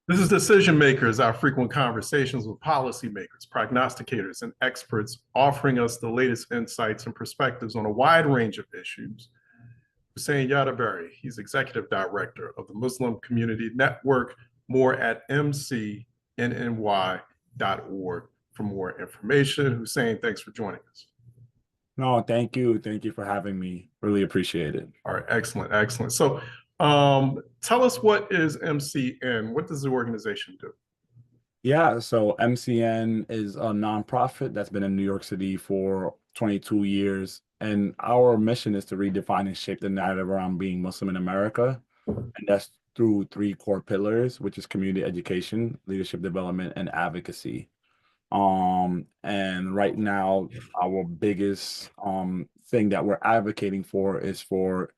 This is Decision Makers, our frequent conversations with policymakers, prognosticators, and experts offering us the latest insights and perspectives on a wide range of issues. Husein Yataberry, he's Executive Director of the Muslim Community Network, more at mcnny.org for more information. Husein, thanks for joining us. No, thank you. Thank you for having me. Really appreciate it. All right, excellent, excellent. So tell us, what is MCN? What does the organization do? Yeah, so MCN is a nonprofit that's been in New York City for 22 years. And our mission is to redefine and shape the narrative around being Muslim in America. And that's through three core pillars, which is community education, leadership development, and advocacy. And right now, our biggest thing that we're advocating for is for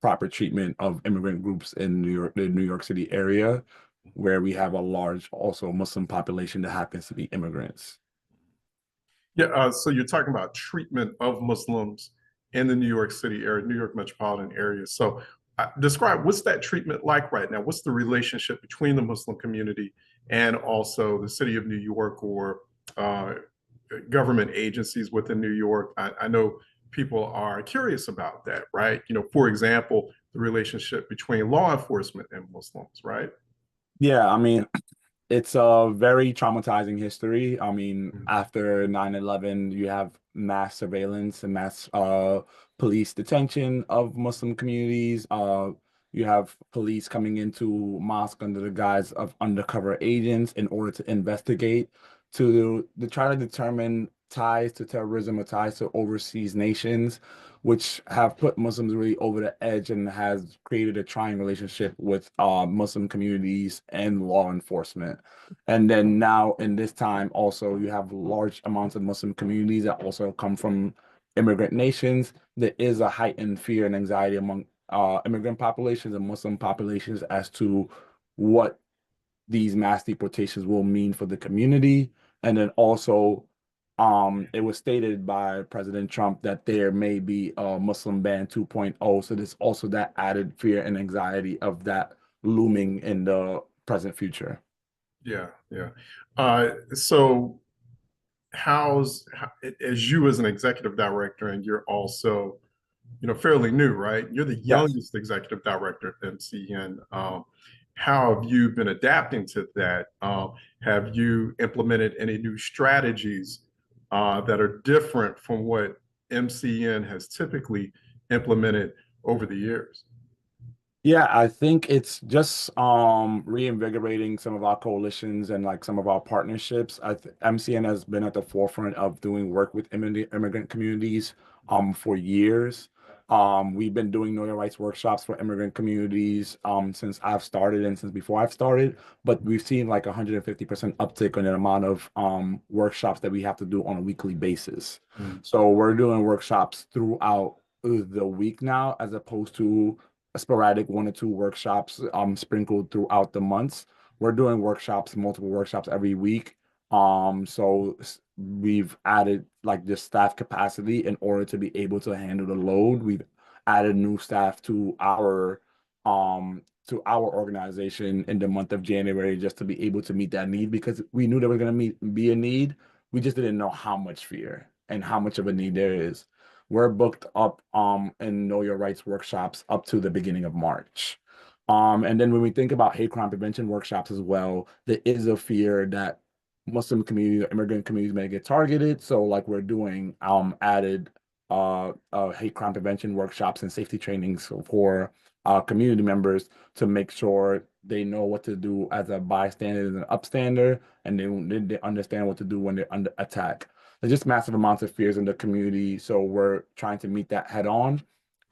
proper treatment of immigrant groups in New York, the New York City area, where we have a large also Muslim population that happens to be immigrants. Yeah, so you're talking about treatment of Muslims in the New York City area, New York metropolitan area. So describe, what's that treatment like right now? What's the relationship between the Muslim community and also the city of New York, or uh, government agencies within New York? I know people are curious about that, right? For example, the relationship between law enforcement and Muslims, right? Yeah, I mean, it's a very traumatizing history. I mean, after 9/11, you have mass surveillance and mass police detention of Muslim communities. You have police coming into mosque under the guise of undercover agents in order to investigate, to try to determine ties to terrorism or ties to overseas nations, which have put Muslims really over the edge and has created a trying relationship with Muslim communities and law enforcement. And then now in this time, also you have large amounts of Muslim communities that also come from immigrant nations. There is a heightened fear and anxiety among immigrant populations and Muslim populations as to what these mass deportations will mean for the community. And then also, it was stated by President Trump that there may be a Muslim ban 2.0. So there's also that added fear and anxiety of that looming in the present future. Yeah, yeah. So as you as an executive director, and you're also, fairly new, right? You're the Yes. youngest executive director at MCN. How have you been adapting to that? Have you implemented any new strategies that are different from what MCN has typically implemented over the years? Yeah, I think it's just reinvigorating some of our coalitions and like some of our partnerships. MCN has been at the forefront of doing work with immigrant communities for years. We've been doing Know Your Rights workshops for immigrant communities since I've started and since before I've started, but we've seen like 150% uptick on the amount of workshops that we have to do on a weekly basis. Mm. So we're doing workshops throughout the week now, as opposed to a sporadic one or two workshops sprinkled throughout the months. We're doing workshops, multiple workshops every week. We've added like the staff capacity in order to be able to handle the load. We've added new staff to our organization in the month of January just to be able to meet that need, because we knew there was going to be a need. We just didn't know how much fear and how much of a need there is. We're booked up in Know Your Rights workshops up to the beginning of March. And then when we think about hate crime prevention workshops as well, there is a fear that Muslim community or immigrant communities may get targeted. So like we're doing added hate crime prevention workshops and safety trainings for community members to make sure they know what to do as a bystander and an upstander, and they understand what to do when they're under attack. There's just massive amounts of fears in the community, so we're trying to meet that head on.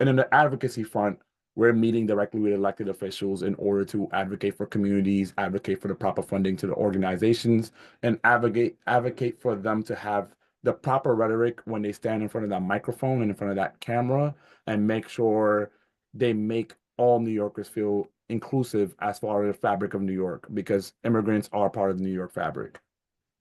And in the advocacy front, we're meeting directly with elected officials in order to advocate for communities, advocate for the proper funding to the organizations, and advocate for them to have the proper rhetoric when they stand in front of that microphone and in front of that camera, and make sure they make all New Yorkers feel inclusive as far as the fabric of New York, because immigrants are part of the New York fabric.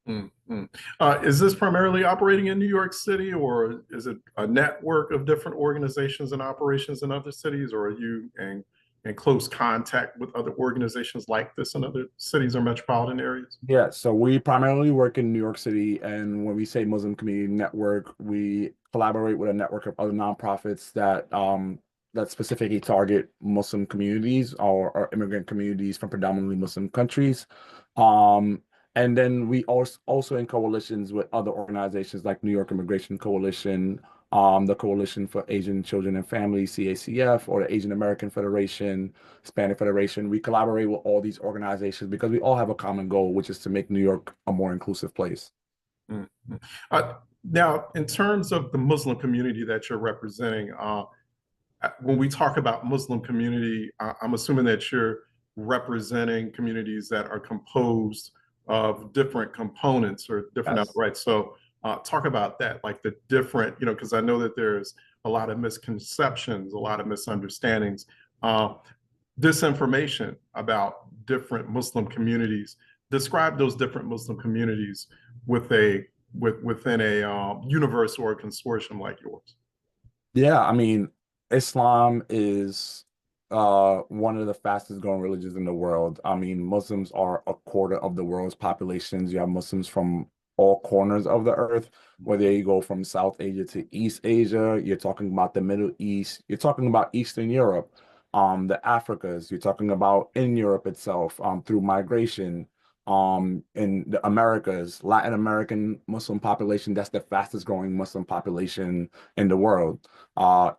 Mm, mm. Is this primarily operating in New York City, or is it a network of different organizations and operations in other cities, or are you in close contact with other organizations like this in other cities or metropolitan areas? Yeah, so we primarily work in New York City, and when we say Muslim Community Network, we collaborate with a network of other nonprofits that specifically target Muslim communities or immigrant communities from predominantly Muslim countries. Um, and then we also in coalitions with other organizations like New York Immigration Coalition, the Coalition for Asian Children and Families, CACF, or the Asian American Federation, Hispanic Federation. We collaborate with all these organizations because we all have a common goal, which is to make New York a more inclusive place. Mhm. Now, in terms of the Muslim community that you're representing, when we talk about Muslim community, I'm assuming that you're representing communities that are composed of different components or different Yes. outright. So talk about that, like the different, because I know that there's a lot of misconceptions, a lot of misunderstandings, uh, disinformation about different Muslim communities. Describe those different Muslim communities within a universe or a consortium like yours. Yeah, I mean, Islam is one of the fastest growing religions in the world. I mean, Muslims are a quarter of the world's populations. You have Muslims from all corners of the earth, whether you go from South Asia to East Asia, you're talking about the Middle East, you're talking about Eastern Europe, the Africas, you're talking about in Europe itself, through migration. In the Americas, Latin American Muslim population, that's the fastest growing Muslim population in the world.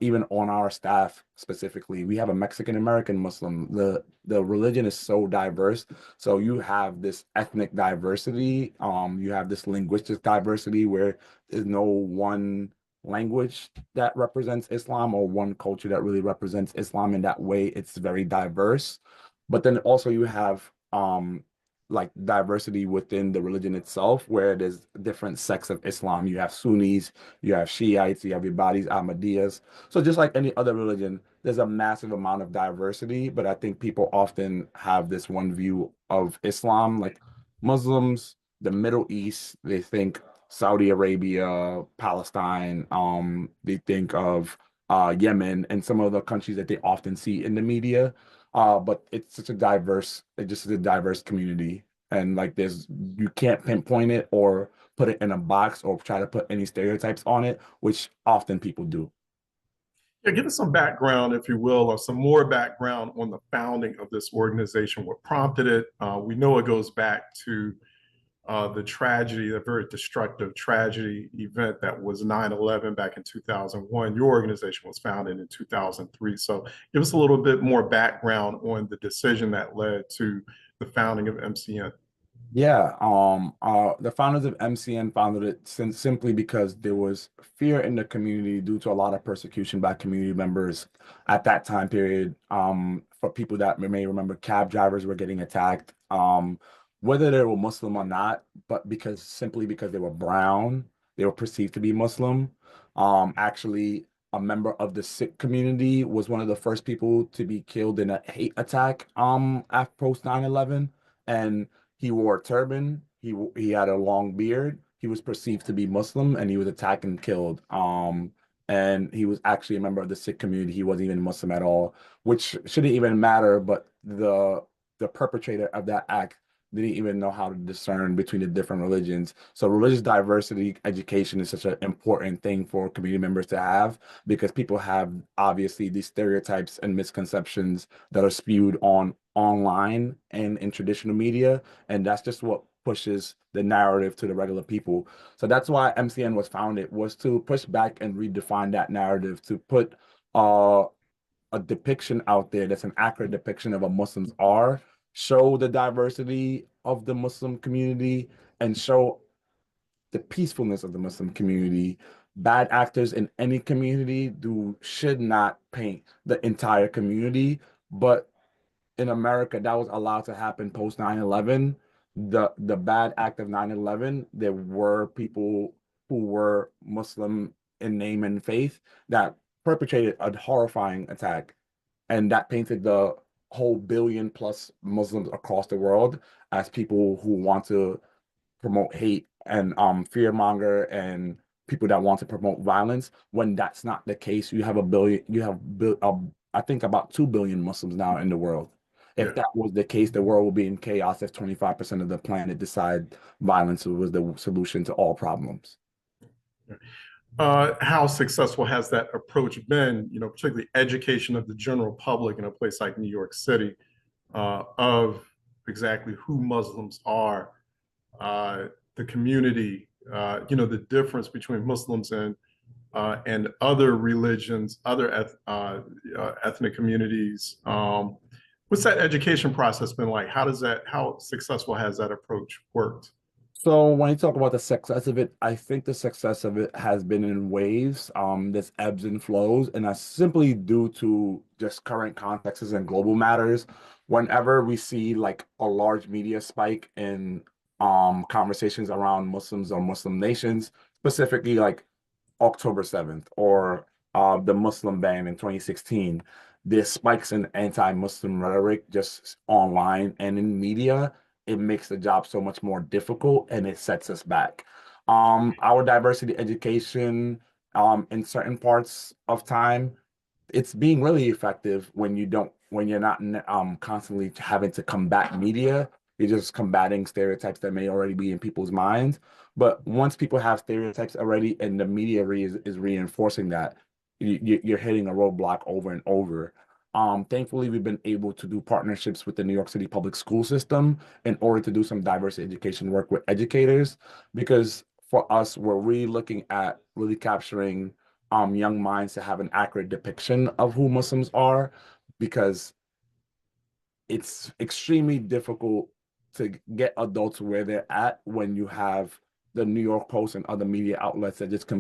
Even on our staff specifically, we have a Mexican American Muslim. The religion is so diverse. So you have this ethnic diversity, you have this linguistic diversity where there's no one language that represents Islam or one culture that really represents Islam in that way. It's very diverse. But then also you have like diversity within the religion itself, where there's different sects of Islam. You have Sunnis, you have Shiites, you have Ibadis, Ahmadiyas. So just like any other religion, there's a massive amount of diversity, but I think people often have this one view of Islam, like Muslims, the Middle East, they think Saudi Arabia, Palestine, they think of Yemen and some of the countries that they often see in the media. But it's such a diverse, it just is a diverse community. And like there's you can't pinpoint it or put it in a box or try to put any stereotypes on it, which often people do. Yeah, give us some background, if you will, or some more background on the founding of this organization. What prompted it? We know it goes back to the tragedy, a very destructive tragedy event that was 9/11 back in 2001. Your organization was founded in 2003. So give us a little bit more background on the decision that led to the founding of MCN. Yeah, the founders of MCN founded it simply because there was fear in the community due to a lot of persecution by community members at that time period. For people that may remember, cab drivers were getting attacked, whether they were Muslim or not, but simply because they were brown, they were perceived to be Muslim. Actually, a member of the Sikh community was one of the first people to be killed in a hate attack, after post 9/11. And he wore a turban. He had a long beard. He was perceived to be Muslim, and he was attacked and killed. And he was actually a member of the Sikh community. He wasn't even Muslim at all, which shouldn't even matter. But the perpetrator of that act didn't even know how to discern between the different religions. So religious diversity education is such an important thing for community members to have because people have obviously these stereotypes and misconceptions that are spewed online and in traditional media, and that's just what pushes the narrative to the regular people. So that's why MCN was founded, was to push back and redefine that narrative, to put uh, a depiction out there that's an accurate depiction of what Muslims are, show the diversity of the Muslim community, and show the peacefulness of the Muslim community. Bad actors in any community should not paint the entire community, but in America, that was allowed to happen post 9/11. The bad act of 9/11, there were people who were Muslim in name and faith that perpetrated a horrifying attack. And that painted the whole billion plus Muslims across the world as people who want to promote hate and fear monger and people that want to promote violence when that's not the case. You have I think about 2 billion Muslims now in the world. If Yeah. that was the case, the world would be in chaos if 25% of the planet decide violence was the solution to all problems. How successful has that approach been, particularly education of the general public in a place like New York City, of exactly who Muslims are, the community, the difference between Muslims and other religions, other ethnic communities. What's that education process been like? How successful has that approach worked? So when you talk about the success of it, I think the success of it has been in waves. There's ebbs and flows, and that's simply due to just current contexts and global matters. Whenever we see like a large media spike in conversations around Muslims or Muslim nations, specifically like October 7th or the Muslim ban in 2016, there's spikes in anti-Muslim rhetoric just online and in media. It makes the job so much more difficult and it sets us back. Our diversity education in certain parts of time, it's being really effective when you're not constantly having to combat media. You're just combating stereotypes that may already be in people's minds. But once people have stereotypes already and the media is reinforcing that, you're hitting a roadblock over and over. Thankfully, we've been able to do partnerships with the New York City public school system in order to do some diverse education work with educators, because for us, we're really looking at really capturing young minds to have an accurate depiction of who Muslims are, because it's extremely difficult to get adults where they're at when you have the New York Post and other media outlets that just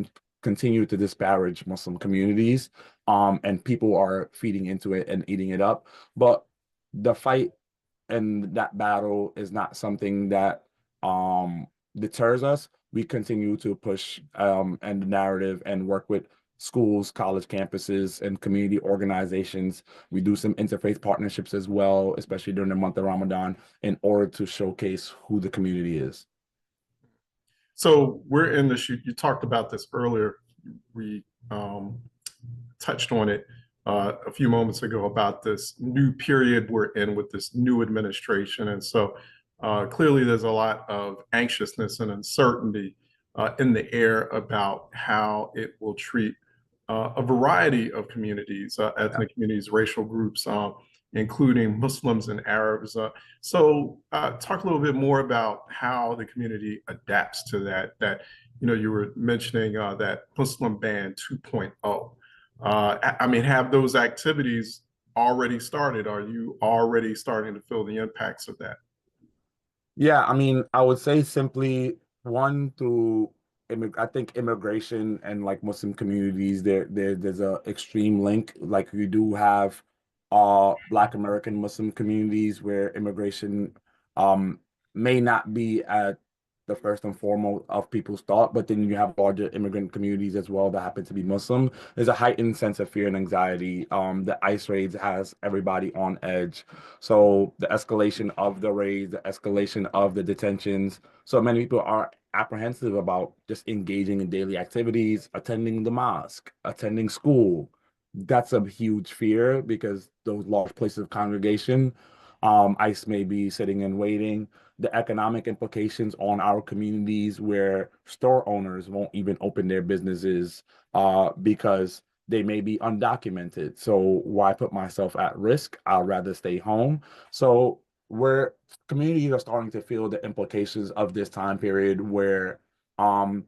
continue to disparage Muslim communities. And people are feeding into it and eating it up. But the fight and that battle is not something that deters us. We continue to push and the narrative and work with schools, college campuses, and community organizations. We do some interfaith partnerships as well, especially during the month of Ramadan, in order to showcase who the community is. So we're in the shoot. You talked about this earlier. We touched on it a few moments ago about this new period we're in with this new administration. And so clearly there's a lot of anxiousness and uncertainty in the air about how it will treat a variety of communities, ethnic communities, racial groups, including Muslims and Arabs. So talk a little bit more about how the community adapts to that. You were mentioning that Muslim ban 2.0. I mean, have those activities already started? Are you already starting to feel the impacts of that? Yeah, I mean, I would say simply one through I think immigration and like Muslim communities, there's a extreme link. Like you do have Black American Muslim communities where immigration um may not be at the first and foremost of people's thought, but then you have larger immigrant communities as well that happen to be Muslim. There's a heightened sense of fear and anxiety. The ICE raids has everybody on edge. So the escalation of the raids, the escalation of the detentions. So many people are apprehensive about just engaging in daily activities, attending the mosque, attending school. That's a huge fear because those large places of congregation, ICE may be sitting and waiting. The economic implications on our communities where store owners won't even open their businesses because they may be undocumented. So why put myself at risk? I'd rather stay home. So where communities are starting to feel the implications of this time period where um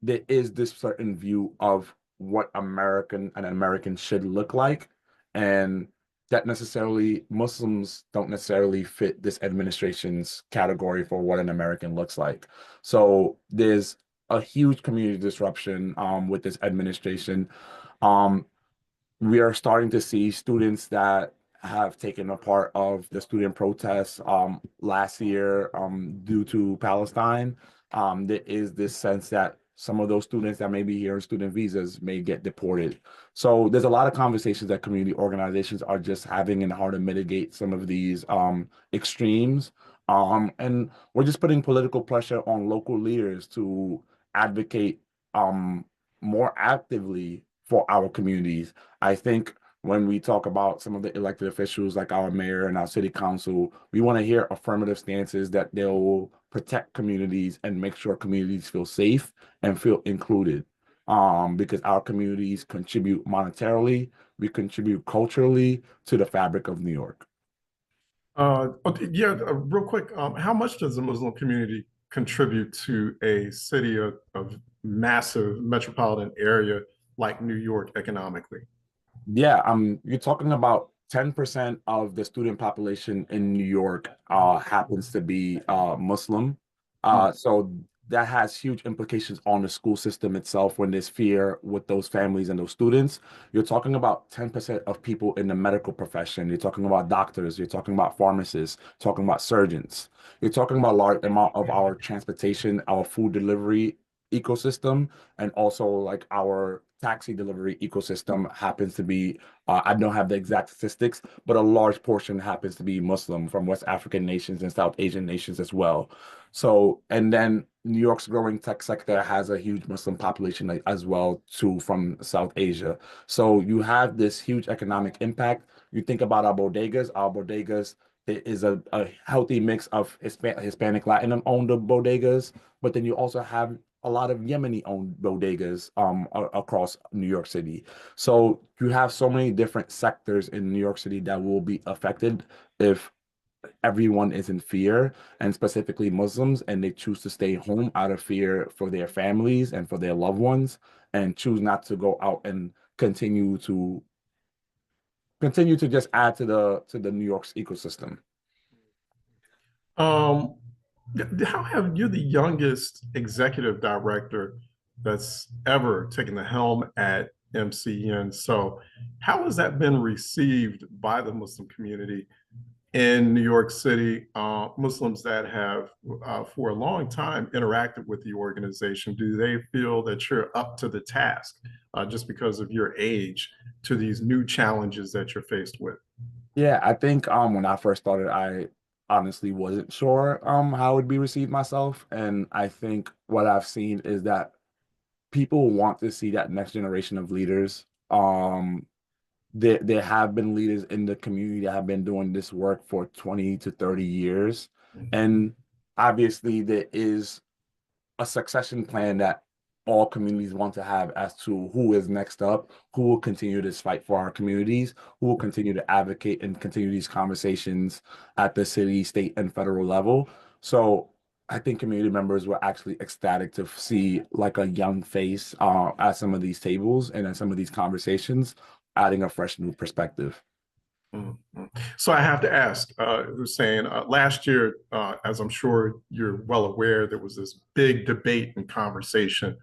there is this certain view of what an American should look like. And that necessarily Muslims don't necessarily fit this administration's category for what an American looks like. So there's a huge community disruption with this administration. Um, we are starting to see students that have taken a part of the student protests last year due to Palestine. There is this sense that some of those students that may be here on student visas may get deported. So there's a lot of conversations that community organizations are just having in how to mitigate some of these extremes. And we're just putting political pressure on local leaders to advocate more actively for our communities. I think when we talk about some of the elected officials like our mayor and our city council, we want to hear affirmative stances that they will protect communities and make sure communities feel safe and feel included. Because our communities contribute monetarily, we contribute culturally to the fabric of New York. Okay, yeah, real quick, how much does the Muslim community contribute to a city of massive metropolitan area like New York economically? Yeah, you're talking about 10% of the student population in New York happens to be Muslim. Mm. So that has huge implications on the school system itself when there's fear with those families and those students. You're talking about 10% of people in the medical profession. You're talking about doctors, you're talking about pharmacists, talking about surgeons. You're talking about a large amount of our transportation, our food delivery ecosystem, and also like our taxi delivery ecosystem happens to be, I don't have the exact statistics, but a large portion happens to be Muslim from West African nations and South Asian nations as well. So, and then New York's growing tech sector has a huge Muslim population as well too from South Asia. So you have this huge economic impact. You think about our bodegas is a healthy mix of Hispanic, Latin owned bodegas, but then you also have a lot of Yemeni owned bodegas across New York City. So you have so many different sectors in New York City that will be affected if everyone is in fear, and specifically Muslims, and they choose to stay home out of fear for their families and for their loved ones, and choose not to go out and continue to just add to the New York's ecosystem. Um, how have you, the youngest executive director that's ever taken the helm at MCN? So, how has that been received by the Muslim community in New York City? Muslims that have, for a long time, interacted with the organization, do they feel that you're up to the task just because of your age to these new challenges that you're faced with? Yeah, I think when I first started, I honestly wasn't sure how it would be received myself. And I think what I've seen is that people want to see that next generation of leaders. There have been leaders in the community that have been doing this work for 20 to 30 years. And obviously there is a succession plan that all communities want to have as to who is next up, who will continue this fight for our communities, who will continue to advocate and continue these conversations at the city, state, and federal level. So I think community members were actually ecstatic to see like a young face at some of these tables and at some of these conversations, adding a fresh new perspective. Mhm. So I have to ask, Husein, last year, as I'm sure you're well aware, there was this big debate and conversation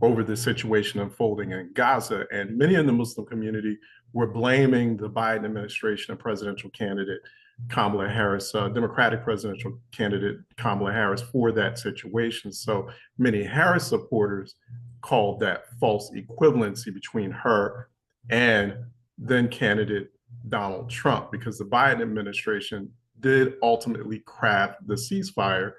over the situation unfolding in Gaza, and many in the Muslim community were blaming the Biden administration and presidential candidate Kamala Harris, Democratic presidential candidate Kamala Harris, for that situation. So many Harris supporters called that false equivalency between her and then candidate Donald Trump, because the Biden administration did ultimately craft the ceasefire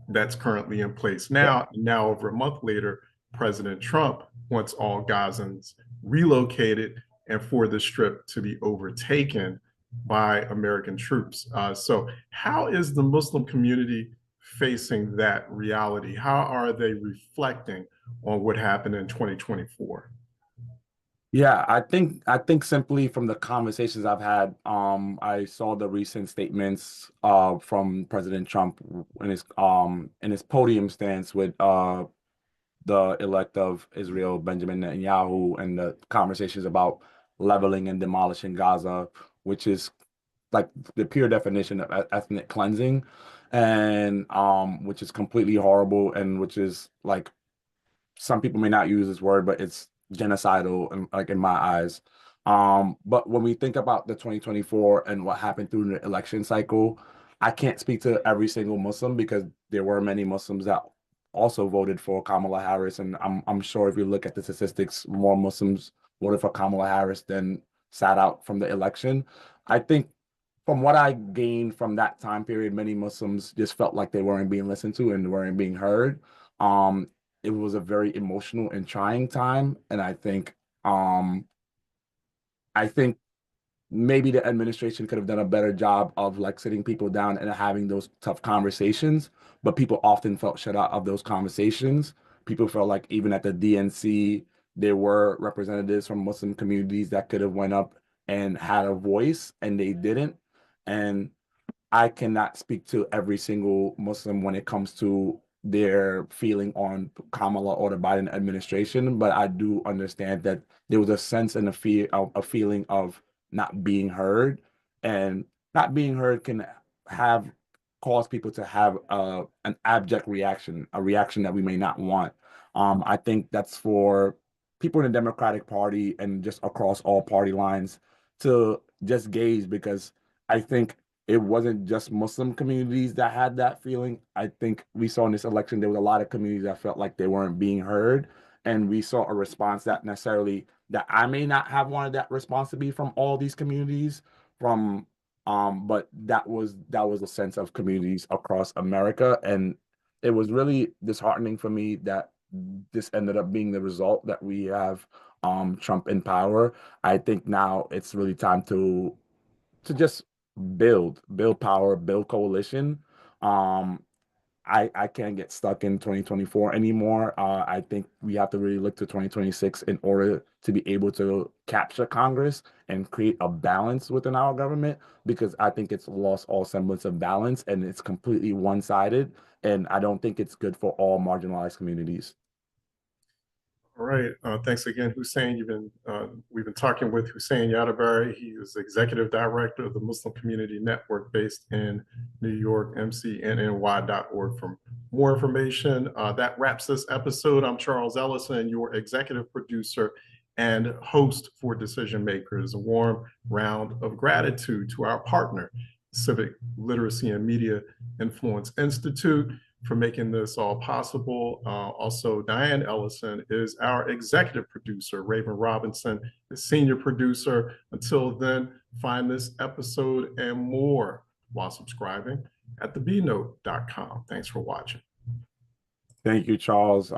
that's currently in place now. Now, over a month later, President Trump wants all Gazans relocated and for the strip to be overtaken by American troops. So, how is the Muslim community facing that reality? How are they reflecting on what happened in 2024? Yeah, I think simply from the conversations I've had, I saw the recent statements from President Trump in his podium stance with the elect of Israel, Benjamin Netanyahu, and the conversations about leveling and demolishing Gaza, which is like the pure definition of ethnic cleansing, and which is completely horrible, and which is like some people may not use this word, but it's genocidal in, like in my eyes. But when we think about the 2024 and what happened through the election cycle, I can't speak to every single Muslim because there were many Muslims that also voted for Kamala Harris, and I'm sure if you look at the statistics, more Muslims voted for Kamala Harris than sat out from the election. I think from what I gained from that time period, many Muslims just felt like they weren't being listened to and weren't being heard. Um, it was a very emotional and trying time, and um, I think maybe the administration could have done a better job of like sitting people down and having those tough conversations, but people often felt shut out of those conversations. People felt like even at the DNC, there were representatives from Muslim communities that could have went up and had a voice, and they didn't. And I cannot speak to every single Muslim when it comes to their feeling on Kamala or the Biden administration, but I do understand that there was a sense and a feeling of not being heard, and not being heard can have cause people to have an abject reaction, a reaction that we may not want. I think that's for people in the Democratic Party and just across all party lines to just gauge, because I think it wasn't just Muslim communities that had that feeling. I think we saw in this election there was a lot of communities that felt like they weren't being heard, and we saw a response that I may not have wanted that response to be from all these communities, from but that was a sense of communities across America, and it was really disheartening for me that this ended up being the result, that we have Trump in power. I think now it's really time to just build power, build coalition. Um, I can't get stuck in 2024 anymore. I think we have to really look to 2026 in order to be able to capture Congress and create a balance within our government, because I think it's lost all semblance of balance and it's completely one-sided. And I don't think it's good for all marginalized communities. All right. Thanks again, Husein. We've been talking with Husein Yataberry. He is executive director of the Muslim Community Network based in New York, mcnny.org. For more information, that wraps this episode. I'm Charles Ellison, your executive producer and host for Decision Makers. A warm round of gratitude to our partner, Civic Literacy and Media Influence Institute, for making this all possible. Also, Diane Ellison is our executive producer. Raven Robinson is senior producer. Until then, find this episode and more while subscribing at thebnote.com. Thanks for watching. Thank you, Charles.